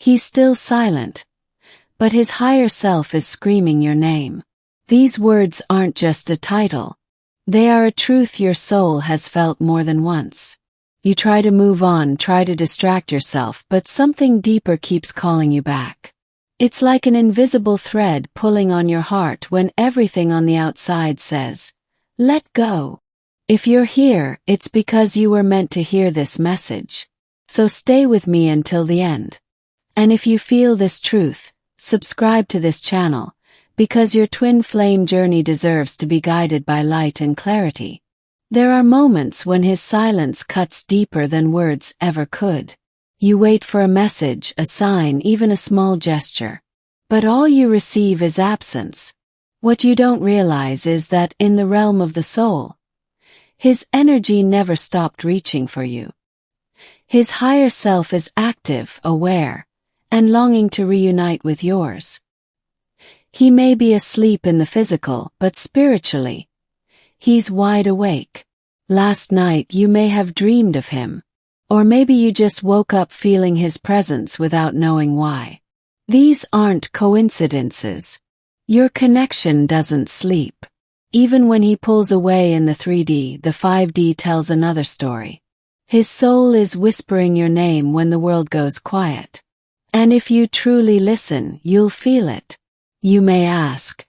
He's still silent, but his higher self is screaming your name. These words aren't just a title. They are a truth your soul has felt more than once. You try to move on, try to distract yourself, but something deeper keeps calling you back. It's like an invisible thread pulling on your heart when everything on the outside says, "Let go." If you're here, it's because you were meant to hear this message. So stay with me until the end. And if you feel this truth, subscribe to this channel, because your twin flame journey deserves to be guided by light and clarity. There are moments when his silence cuts deeper than words ever could. You wait for a message, a sign, even a small gesture. But all you receive is absence. What you don't realize is that in the realm of the soul, his energy never stopped reaching for you. His higher self is active, aware, and longing to reunite with yours. He may be asleep in the physical, but spiritually, he's wide awake. Last night you may have dreamed of him. Or maybe you just woke up feeling his presence without knowing why. These aren't coincidences. Your connection doesn't sleep. Even when he pulls away in the 3D, the 5D tells another story. His soul is whispering your name when the world goes quiet. And if you truly listen, you'll feel it. You may ask,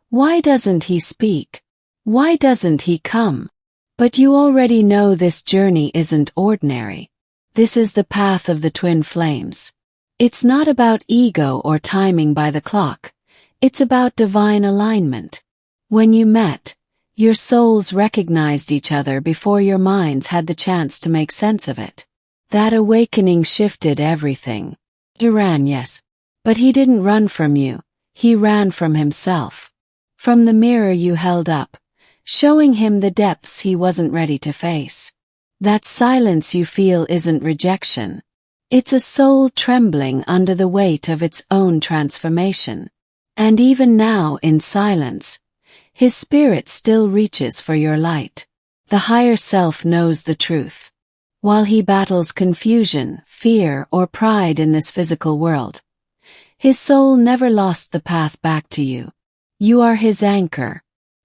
why doesn't he speak? Why doesn't he come? But you already know this journey isn't ordinary. This is the path of the twin flames. It's not about ego or timing by the clock. It's about divine alignment. When you met, your souls recognized each other before your minds had the chance to make sense of it. That awakening shifted everything. He ran, yes. But he didn't run from you. He ran from himself. From the mirror you held up, showing him the depths he wasn't ready to face. That silence you feel isn't rejection. It's a soul trembling under the weight of its own transformation. And even now, in silence, his spirit still reaches for your light. The higher self knows the truth. While he battles confusion, fear, or pride in this physical world, his soul never lost the path back to you. You are his anchor.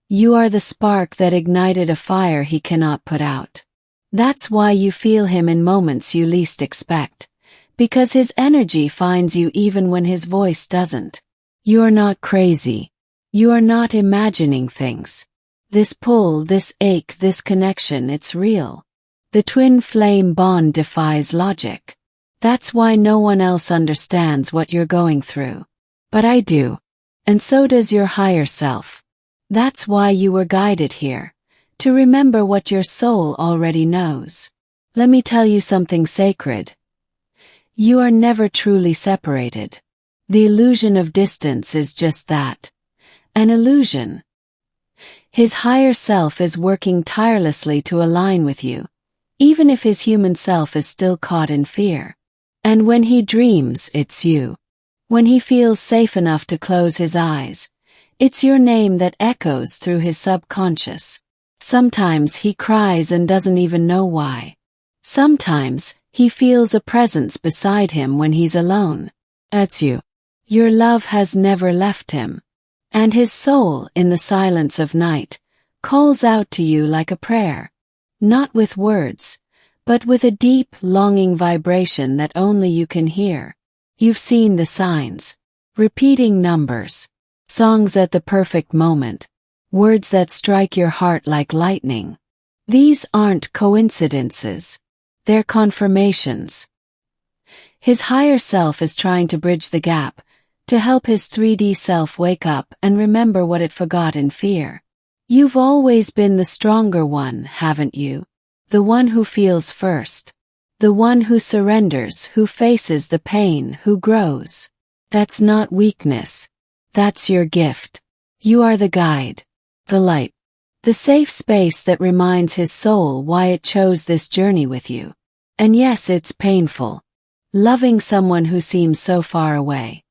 You are the spark that ignited a fire he cannot put out. That's why you feel him in moments you least expect, because his energy finds you even when his voice doesn't. You're not crazy. You are not imagining things. This pull, this ache, this connection, it's real. The twin flame bond defies logic. That's why no one else understands what you're going through. But I do. And so does your higher self. That's why you were guided here, to remember what your soul already knows. Let me tell you something sacred. You are never truly separated. The illusion of distance is just that, an illusion. His higher self is working tirelessly to align with you, even if his human self is still caught in fear. And when he dreams, it's you. When he feels safe enough to close his eyes, it's your name that echoes through his subconscious. Sometimes he cries and doesn't even know why. Sometimes he feels a presence beside him when he's alone. That's you. Your love has never left him. And his soul, in the silence of night, calls out to you like a prayer. Not with words, but with a deep, longing vibration that only you can hear. You've seen the signs. Repeating numbers. Songs at the perfect moment. Words that strike your heart like lightning. These aren't coincidences. They're confirmations. His higher self is trying to bridge the gap, to help his 3D self wake up and remember what it forgot in fear. You've always been the stronger one, haven't you? The one who feels first. The one who surrenders, who faces the pain, who grows. That's not weakness. That's your gift. You are the guide, the light, the safe space that reminds his soul why it chose this journey with you. And yes, it's painful, loving someone who seems so far away.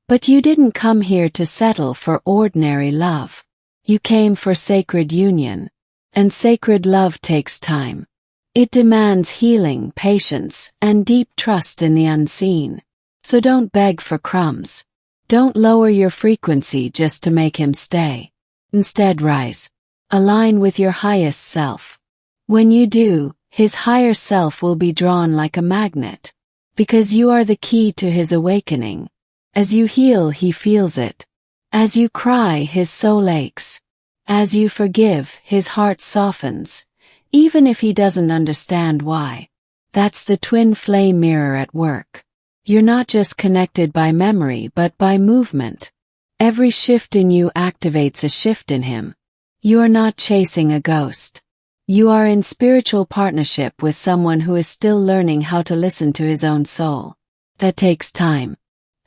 But you didn't come here to settle for ordinary love. You came for sacred union. And sacred love takes time. It demands healing, patience, and deep trust in the unseen. So don't beg for crumbs. Don't lower your frequency just to make him stay. Instead, rise. Align with your highest self. When you do, his higher self will be drawn like a magnet. Because you are the key to his awakening. As you heal, he feels it. As you cry, his soul aches. As you forgive, his heart softens, even if he doesn't understand why. That's the twin flame mirror at work. You're not just connected by memory but by movement. Every shift in you activates a shift in him. You are not chasing a ghost. You are in spiritual partnership with someone who is still learning how to listen to his own soul. That takes time.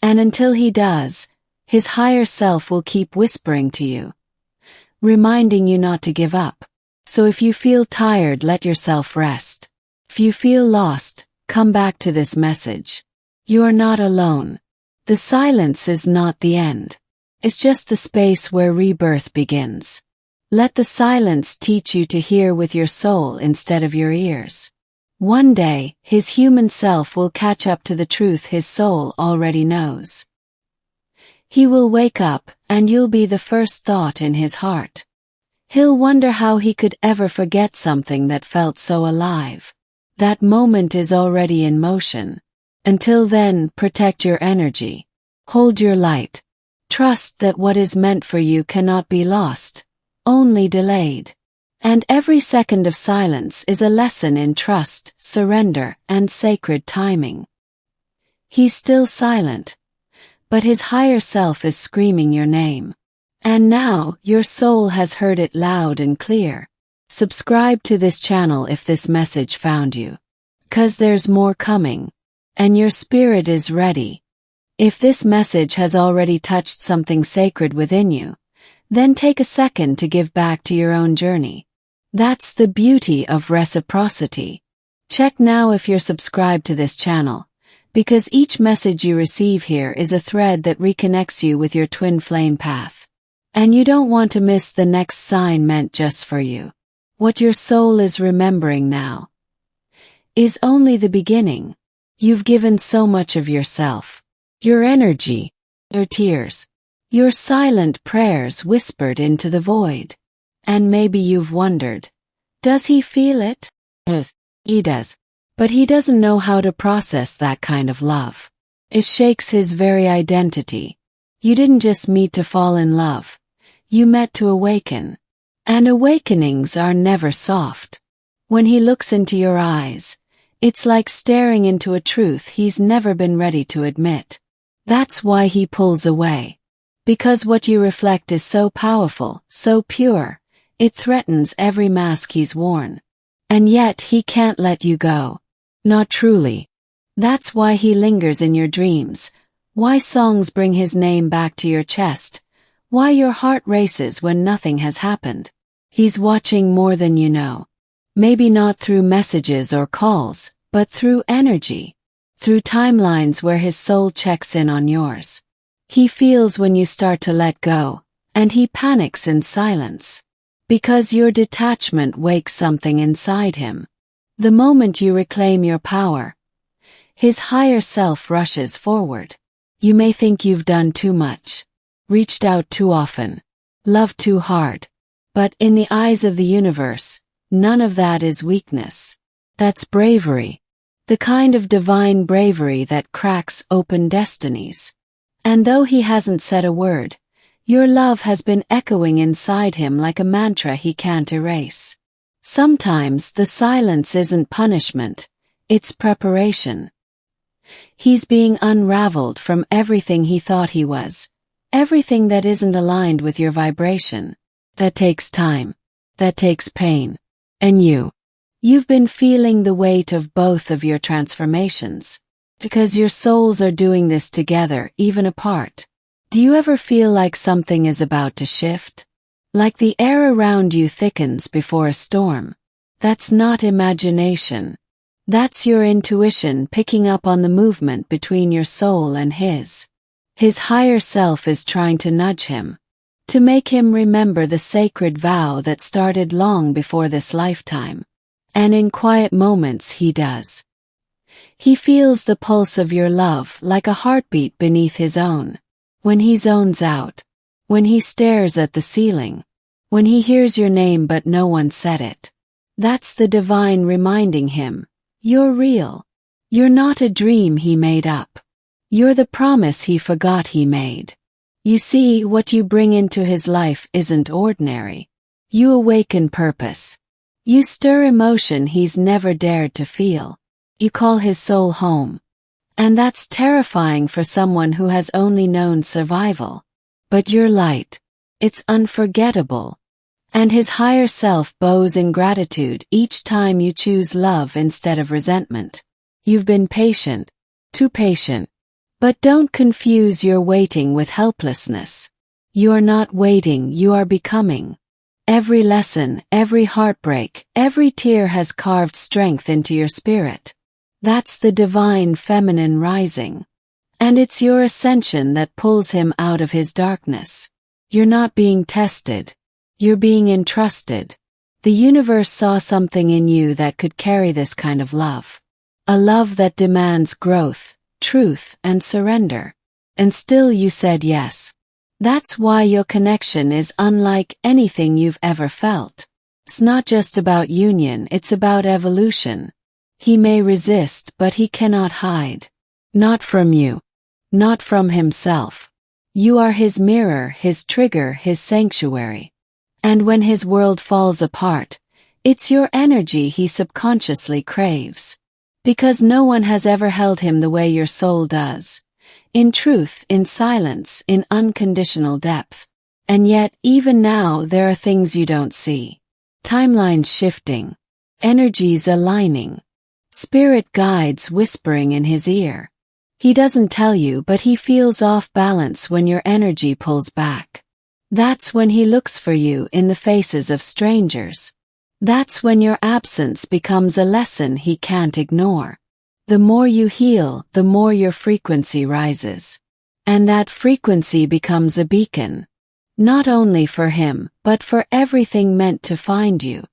And until he does, his higher self will keep whispering to you, reminding you not to give up. So if you feel tired, let yourself rest. If you feel lost, come back to this message. You are not alone. The silence is not the end. It's just the space where rebirth begins. Let the silence teach you to hear with your soul instead of your ears. One day, his human self will catch up to the truth his soul already knows. He will wake up, and you'll be the first thought in his heart. He'll wonder how he could ever forget something that felt so alive. That moment is already in motion. Until then, protect your energy. Hold your light. Trust that what is meant for you cannot be lost, only delayed. And every second of silence is a lesson in trust, surrender, and sacred timing. He's still silent, but his higher self is screaming your name. And now, your soul has heard it loud and clear. Subscribe to this channel if this message found you. 'Cause there's more coming. And your spirit is ready. If this message has already touched something sacred within you, then take a second to give back to your own journey. That's the beauty of reciprocity. Check now if you're subscribed to this channel, because each message you receive here is a thread that reconnects you with your twin flame path. And you don't want to miss the next sign meant just for you. What your soul is remembering now is only the beginning. You've given so much of yourself, your energy, your tears, your silent prayers whispered into the void. And maybe you've wondered, does he feel it? Yes, he does. But he doesn't know how to process that kind of love. It shakes his very identity. You didn't just meet to fall in love. You met to awaken. And awakenings are never soft. When he looks into your eyes, it's like staring into a truth he's never been ready to admit. That's why he pulls away. Because what you reflect is so powerful, so pure, it threatens every mask he's worn. And yet he can't let you go. Not truly. That's why he lingers in your dreams, why songs bring his name back to your chest, why your heart races when nothing has happened. He's watching more than you know. Maybe not through messages or calls, but through energy. Through timelines where his soul checks in on yours. He feels when you start to let go, and he panics in silence. Because your detachment wakes something inside him. The moment you reclaim your power, his higher self rushes forward. You may think you've done too much, reached out too often, loved too hard. But in the eyes of the universe, none of that is weakness. That's bravery. The kind of divine bravery that cracks open destinies. And though he hasn't said a word, your love has been echoing inside him like a mantra he can't erase. Sometimes the silence isn't punishment, it's preparation. He's being unraveled from everything he thought he was, everything that isn't aligned with your vibration. That takes time. That takes pain. And you've been feeling the weight of both of your transformations. Because your souls are doing this together, even apart. Do you ever feel like something is about to shift? Like the air around you thickens before a storm? That's not imagination. That's your intuition picking up on the movement between your soul and his. His higher self is trying to nudge him. To make him remember the sacred vow that started long before this lifetime. And in quiet moments he does. He feels the pulse of your love like a heartbeat beneath his own. When he zones out. When he stares at the ceiling. When he hears your name but no one said it. That's the divine reminding him, you're real. You're not a dream he made up. You're the promise he forgot he made. You see, what you bring into his life isn't ordinary. You awaken purpose. You stir emotion he's never dared to feel. You call his soul home. And that's terrifying for someone who has only known survival. But you're light. It's unforgettable. And his higher self bows in gratitude each time you choose love instead of resentment. You've been patient. Too patient. But don't confuse your waiting with helplessness. You're not waiting, you are becoming. Every lesson, every heartbreak, every tear has carved strength into your spirit. That's the divine feminine rising. And it's your ascension that pulls him out of his darkness. You're not being tested. You're being entrusted. The universe saw something in you that could carry this kind of love. A love that demands growth, truth, and surrender. And still you said yes. That's why your connection is unlike anything you've ever felt. It's not just about union, it's about evolution. He may resist, but he cannot hide. Not from you. Not from himself. You are his mirror, his trigger, his sanctuary. And when his world falls apart, it's your energy he subconsciously craves. Because no one has ever held him the way your soul does. In truth, in silence, in unconditional depth. And yet, even now, there are things you don't see. Timelines shifting. Energies aligning. Spirit guides whispering in his ear. He doesn't tell you, but he feels off balance when your energy pulls back. That's when he looks for you in the faces of strangers. That's when your absence becomes a lesson he can't ignore. The more you heal, the more your frequency rises. And that frequency becomes a beacon. Not only for him, but for everything meant to find you.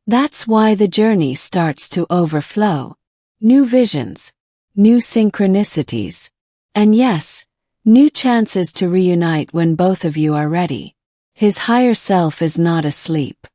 That's why the journey starts to overflow. New visions. New synchronicities. And yes, new chances to reunite when both of you are ready. His higher self is not asleep.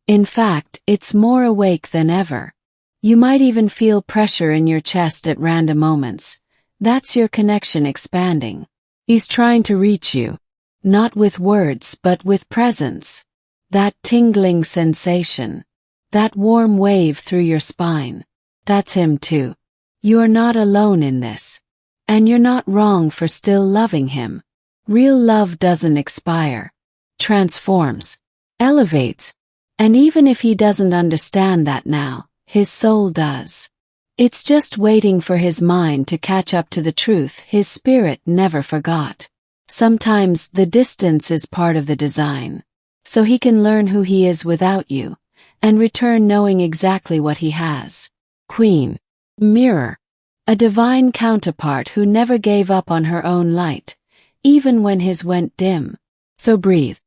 In fact, it's more awake than ever. You might even feel pressure in your chest at random moments. That's your connection expanding. He's trying to reach you. Not with words, but with presence. That tingling sensation. That warm wave through your spine. That's him too. You are not alone in this. And you're not wrong for still loving him. Real love doesn't expire. Transforms. Elevates. And even if he doesn't understand that now, his soul does. It's just waiting for his mind to catch up to the truth his spirit never forgot. Sometimes the distance is part of the design. So he can learn who he is without you, and return knowing exactly what he has. Queen. Mirror. A divine counterpart who never gave up on her own light, even when his went dim. So breathe.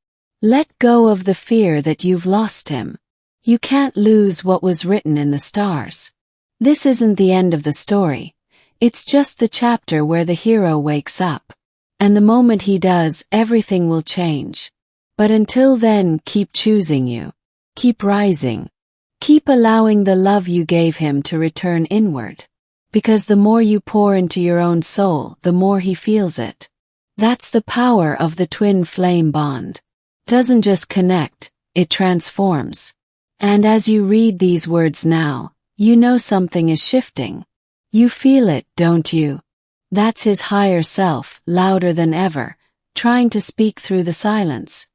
Let go of the fear that you've lost him. You can't lose what was written in the stars. This isn't the end of the story. It's just the chapter where the hero wakes up. And the moment he does, everything will change. But until then, keep choosing you. Keep rising. Keep allowing the love you gave him to return inward. Because the more you pour into your own soul, the more he feels it. That's the power of the twin flame bond. Doesn't just connect, it transforms. And as you read these words now, you know something is shifting. You feel it, don't you? That's his higher self, louder than ever, trying to speak through the silence.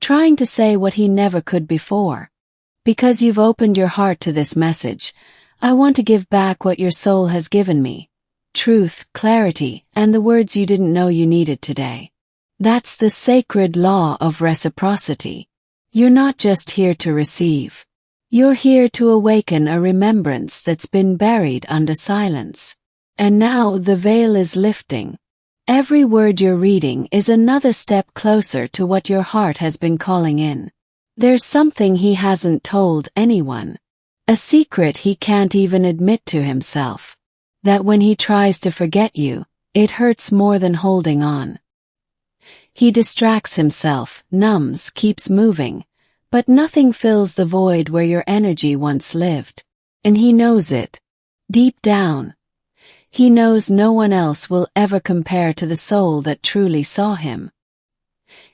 Trying to say what he never could before. Because you've opened your heart to this message, I want to give back what your soul has given me. Truth, clarity, and the words you didn't know you needed today. That's the sacred law of reciprocity. You're not just here to receive. You're here to awaken a remembrance that's been buried under silence. And now the veil is lifting. Every word you're reading is another step closer to what your heart has been calling in. There's something he hasn't told anyone. A secret he can't even admit to himself. That when he tries to forget you, it hurts more than holding on. He distracts himself, numbs, keeps moving, but nothing fills the void where your energy once lived. And he knows it. Deep down. He knows no one else will ever compare to the soul that truly saw him.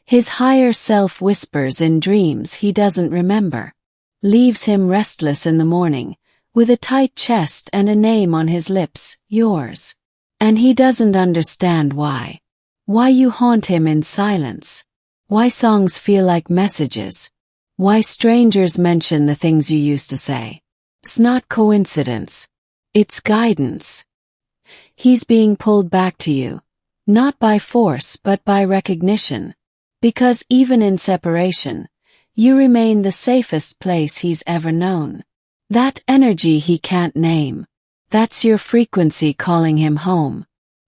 His higher self whispers in dreams he doesn't remember, leaves him restless in the morning, with a tight chest and a name on his lips, yours. And he doesn't understand why. Why you haunt him in silence. Why songs feel like messages. Why strangers mention the things you used to say. It's not coincidence. It's guidance. He's being pulled back to you, not by force but by recognition. Because even in separation, you remain the safest place he's ever known. That energy he can't name. That's your frequency calling him home.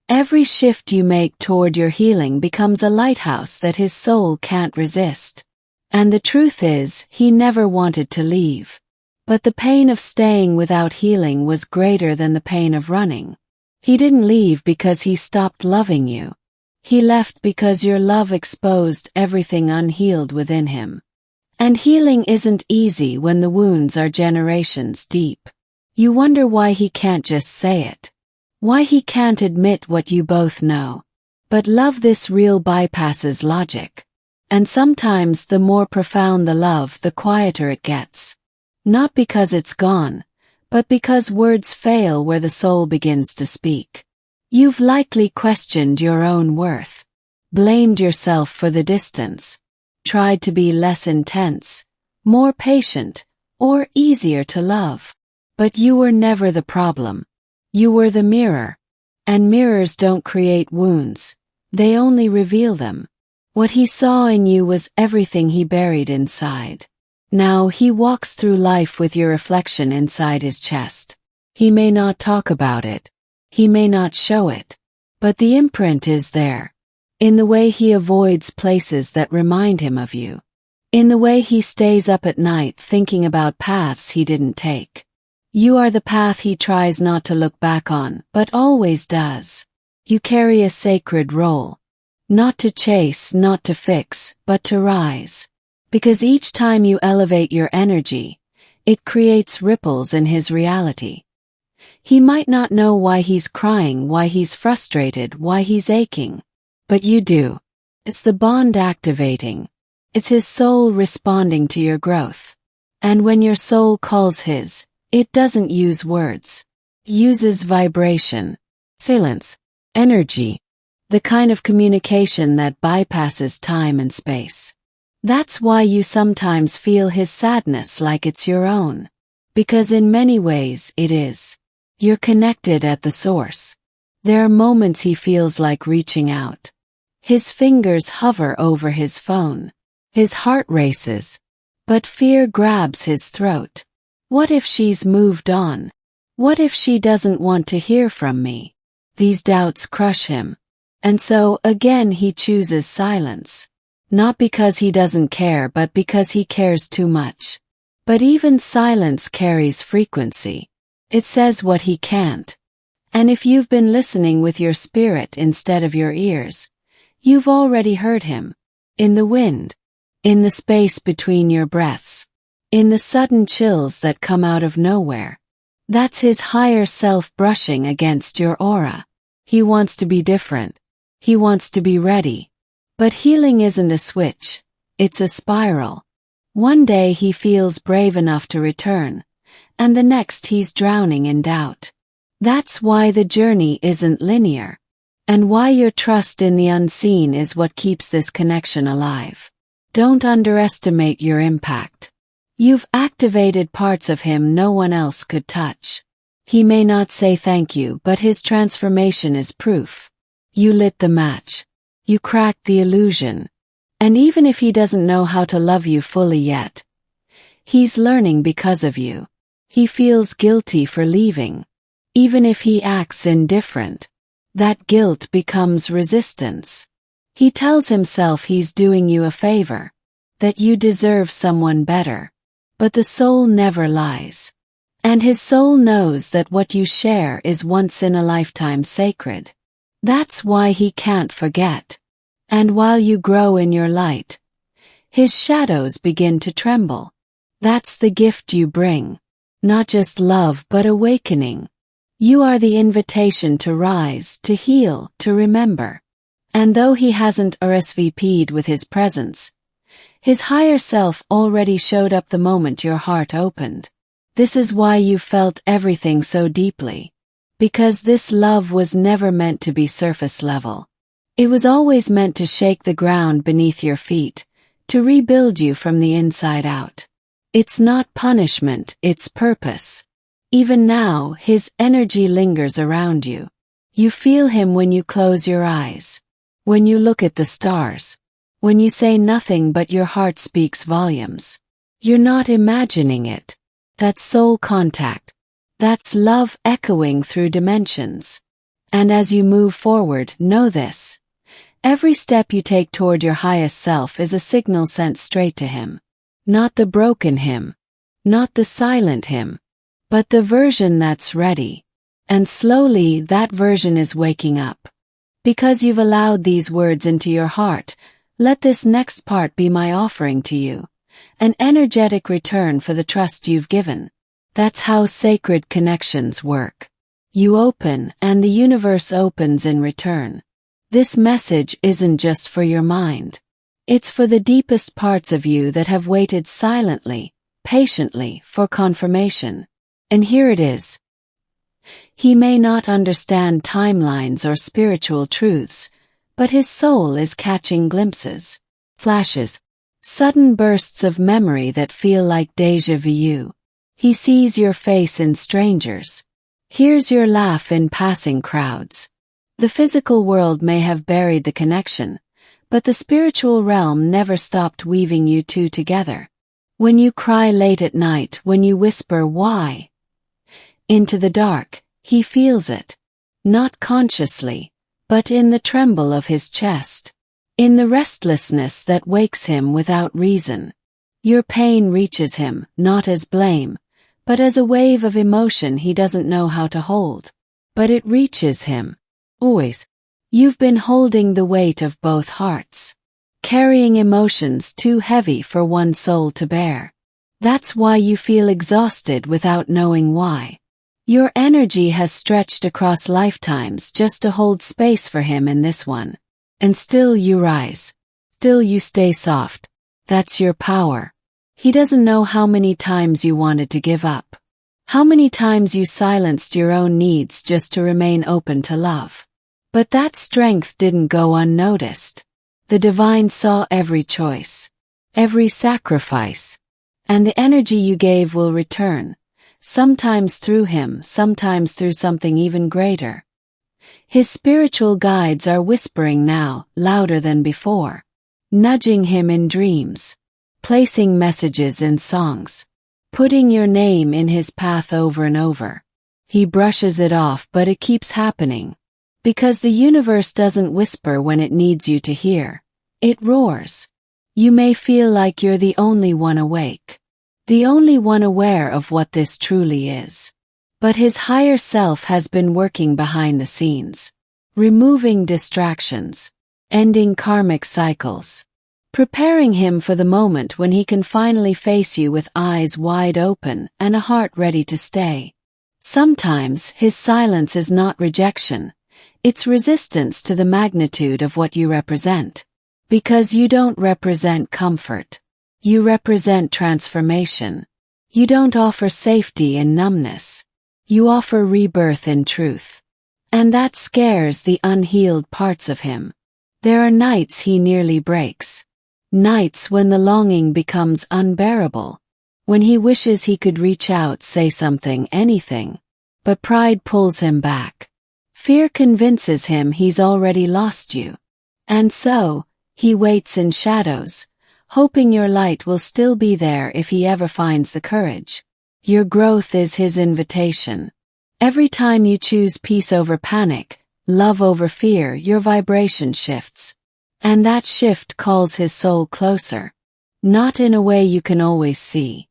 Every shift you make toward your healing becomes a lighthouse that his soul can't resist. And the truth is, he never wanted to leave. But the pain of staying without healing was greater than the pain of running. He didn't leave because he stopped loving you. He left because your love exposed everything unhealed within him. And healing isn't easy when the wounds are generations deep. You wonder why he can't just say it. Why he can't admit what you both know. But love this real bypasses logic. And sometimes the more profound the love, the quieter it gets. Not because it's gone, but because words fail where the soul begins to speak. You've likely questioned your own worth, blamed yourself for the distance, tried to be less intense, more patient, or easier to love. But you were never the problem. You were the mirror. And mirrors don't create wounds, they only reveal them. What he saw in you was everything he buried inside. Now he walks through life with your reflection inside his chest. He may not talk about it. He may not show it. But the imprint is there. In the way he avoids places that remind him of you. In the way he stays up at night thinking about paths he didn't take. You are the path he tries not to look back on, but always does. You carry a sacred role. Not to chase, not to fix, but to rise. Because each time you elevate your energy, it creates ripples in his reality. He might not know why he's crying, why he's frustrated, why he's aching. But you do. It's the bond activating. It's his soul responding to your growth. And when your soul calls his, it doesn't use words. It uses vibration, silence, energy. The kind of communication that bypasses time and space. That's why you sometimes feel his sadness like it's your own. Because in many ways it is. You're connected at the source. There are moments he feels like reaching out. His fingers hover over his phone. His heart races. But fear grabs his throat. What if she's moved on? What if she doesn't want to hear from me? These doubts crush him. And so, again he chooses silence. Not because he doesn't care but because he cares too much. But even silence carries frequency. It says what he can't. And if you've been listening with your spirit instead of your ears, you've already heard him. In the wind. In the space between your breaths. In the sudden chills that come out of nowhere. That's his higher self brushing against your aura. He wants to be different. He wants to be ready. But healing isn't a switch. It's a spiral. One day he feels brave enough to return. And the next he's drowning in doubt. That's why the journey isn't linear. And why your trust in the unseen is what keeps this connection alive. Don't underestimate your impact. You've activated parts of him no one else could touch. He may not say thank you, but his transformation is proof. You lit the match. You cracked the illusion. And even if he doesn't know how to love you fully yet, he's learning because of you. He feels guilty for leaving. Even if he acts indifferent, that guilt becomes resistance. He tells himself he's doing you a favor, that you deserve someone better. But the soul never lies. And his soul knows that what you share is once in a lifetime sacred. That's why he can't forget. And while you grow in your light, his shadows begin to tremble. That's the gift you bring. Not just love but awakening. You are the invitation to rise, to heal, to remember. And though he hasn't RSVP'd with his presence, his higher self already showed up the moment your heart opened. This is why you felt everything so deeply. Because this love was never meant to be surface level. It was always meant to shake the ground beneath your feet, to rebuild you from the inside out. It's not punishment, it's purpose. Even now, his energy lingers around you. You feel him when you close your eyes, when you look at the stars, when you say nothing but your heart speaks volumes. You're not imagining it. That's soul contact. That's love echoing through dimensions. And as you move forward, know this. Every step you take toward your highest self is a signal sent straight to him. Not the broken him. Not the silent him. But the version that's ready. And slowly that version is waking up. Because you've allowed these words into your heart, let this next part be my offering to you. An energetic return for the trust you've given. That's how sacred connections work. You open, and the universe opens in return. This message isn't just for your mind. It's for the deepest parts of you that have waited silently, patiently, for confirmation. And here it is. He may not understand timelines or spiritual truths, but his soul is catching glimpses, flashes, sudden bursts of memory that feel like déjà vu. He sees your face in strangers, hears your laugh in passing crowds. The physical world may have buried the connection, but the spiritual realm never stopped weaving you two together. When you cry late at night, when you whisper why into the dark, he feels it. Not consciously, but in the tremble of his chest. In the restlessness that wakes him without reason. Your pain reaches him, not as blame, but as a wave of emotion he doesn't know how to hold. But it reaches him. Always. You've been holding the weight of both hearts. Carrying emotions too heavy for one soul to bear. That's why you feel exhausted without knowing why. Your energy has stretched across lifetimes just to hold space for him in this one. And still you rise. Still you stay soft. That's your power. He doesn't know how many times you wanted to give up. How many times you silenced your own needs just to remain open to love. But that strength didn't go unnoticed. The divine saw every choice. Every sacrifice. And the energy you gave will return. Sometimes through him, sometimes through something even greater. His spiritual guides are whispering now, louder than before. Nudging him in dreams. Placing messages in songs. Putting your name in his path over and over. He brushes it off, but it keeps happening. Because the universe doesn't whisper when it needs you to hear. It roars. You may feel like you're the only one awake. The only one aware of what this truly is. But his higher self has been working behind the scenes. Removing distractions. Ending karmic cycles. Preparing him for the moment when he can finally face you with eyes wide open and a heart ready to stay. Sometimes his silence is not rejection. It's resistance to the magnitude of what you represent. Because you don't represent comfort. You represent transformation. You don't offer safety in numbness. You offer rebirth in truth. And that scares the unhealed parts of him. There are nights he nearly breaks. Nights when the longing becomes unbearable. When he wishes he could reach out, say something, anything. But pride pulls him back. Fear convinces him he's already lost you. And so, he waits in shadows, hoping your light will still be there if he ever finds the courage. Your growth is his invitation. Every time you choose peace over panic, love over fear, your vibration shifts. And that shift calls his soul closer. Not in a way you can always see.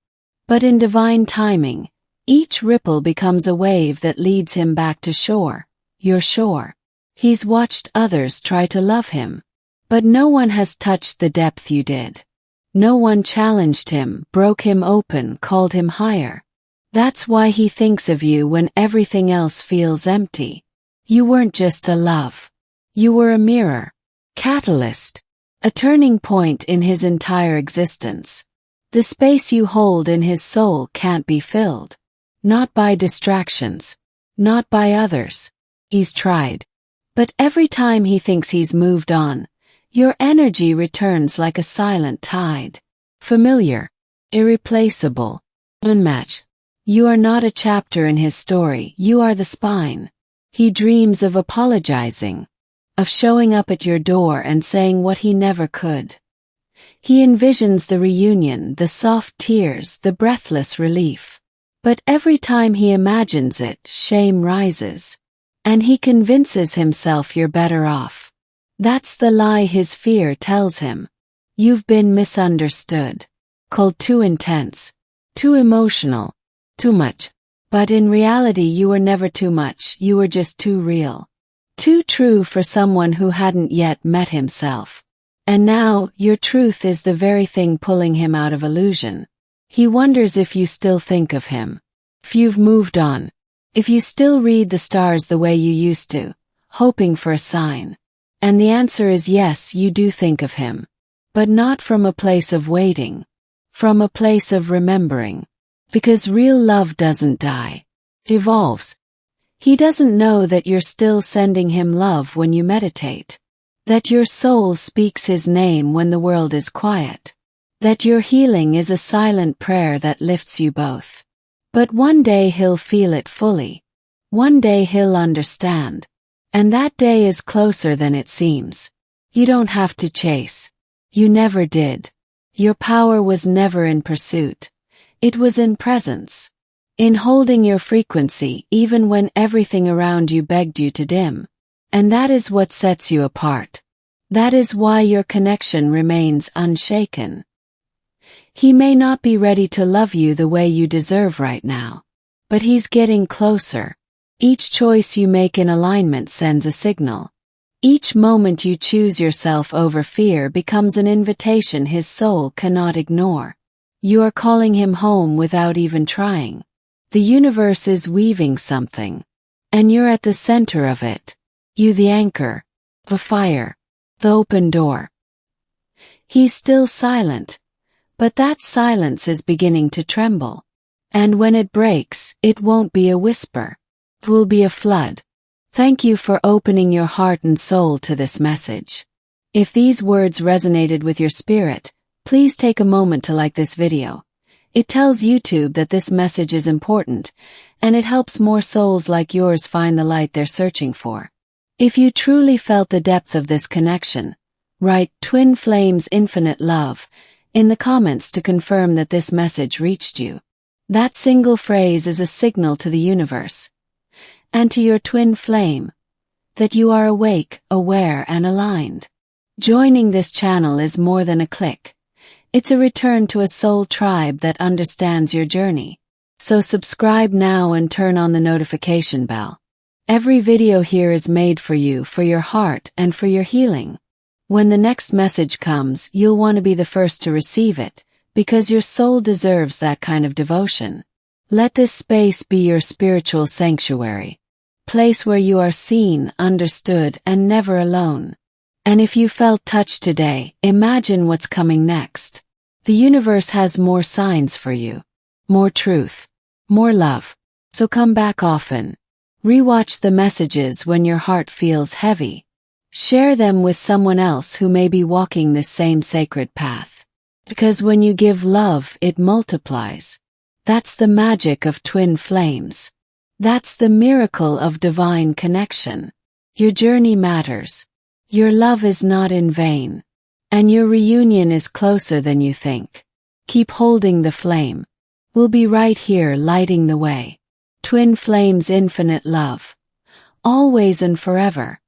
But in divine timing, Each ripple becomes a wave that leads him back to shore, your shore. He's watched others try to love him, but no one has touched the depth you did. No one challenged him, broke him open, called him higher. That's why he thinks of you when everything else feels empty. You weren't just a love. You were a mirror, catalyst, a turning point in his entire existence. The space you hold in his soul can't be filled. Not by distractions. Not by others. He's tried. But every time he thinks he's moved on, your energy returns like a silent tide. Familiar. Irreplaceable. Unmatched. You are not a chapter in his story, you are the spine. He dreams of apologizing. Of showing up at your door and saying what he never could. He envisions the reunion, the soft tears, the breathless relief. But every time he imagines it, shame rises. And he convinces himself you're better off. That's the lie his fear tells him. You've been misunderstood. Called too intense. Too emotional. Too much. But in reality you were never too much, you were just too real. Too true for someone who hadn't yet met himself. And now, your truth is the very thing pulling him out of illusion. He wonders if you still think of him. If you've moved on. If you still read the stars the way you used to, hoping for a sign. And the answer is yes, you do think of him. But not from a place of waiting. From a place of remembering. Because real love doesn't die. It evolves. He doesn't know that you're still sending him love when you meditate. That your soul speaks his name when the world is quiet. That your healing is a silent prayer that lifts you both. But one day he'll feel it fully. One day he'll understand. And that day is closer than it seems. You don't have to chase. You never did. Your power was never in pursuit. It was in presence. In holding your frequency even when everything around you begged you to dim. And that is what sets you apart. That is why your connection remains unshaken. He may not be ready to love you the way you deserve right now. But he's getting closer. Each choice you make in alignment sends a signal. Each moment you choose yourself over fear becomes an invitation his soul cannot ignore. You are calling him home without even trying. The universe is weaving something. And you're at the center of it. You the anchor. The fire. The open door. He's still silent. But that silence is beginning to tremble. And when it breaks, it won't be a whisper. It will be a flood. Thank you for opening your heart and soul to this message. If these words resonated with your spirit, please take a moment to like this video. It tells YouTube that this message is important, and it helps more souls like yours find the light they're searching for. If you truly felt the depth of this connection, write Twin Flames Infinite Love in the comments to confirm that this message reached you. That single phrase is a signal to the universe, and to your twin flame, that you are awake, aware, and aligned. Joining this channel is more than a click. It's a return to a soul tribe that understands your journey. So subscribe now and turn on the notification bell. Every video here is made for you, for your heart, and for your healing. When the next message comes, you'll want to be the first to receive it, because your soul deserves that kind of devotion. Let this space be your spiritual sanctuary. Place where you are seen, understood, and never alone. And if you felt touched today, imagine what's coming next. The universe has more signs for you. More truth. More love. So come back often. Rewatch the messages when your heart feels heavy. Share them with someone else who may be walking this same sacred path. Because when you give love, it multiplies. That's the magic of twin flames. That's the miracle of divine connection. Your journey matters. Your love is not in vain. And your reunion is closer than you think. Keep holding the flame. We'll be right here lighting the way. Twin Flames Infinite Love. Always and forever.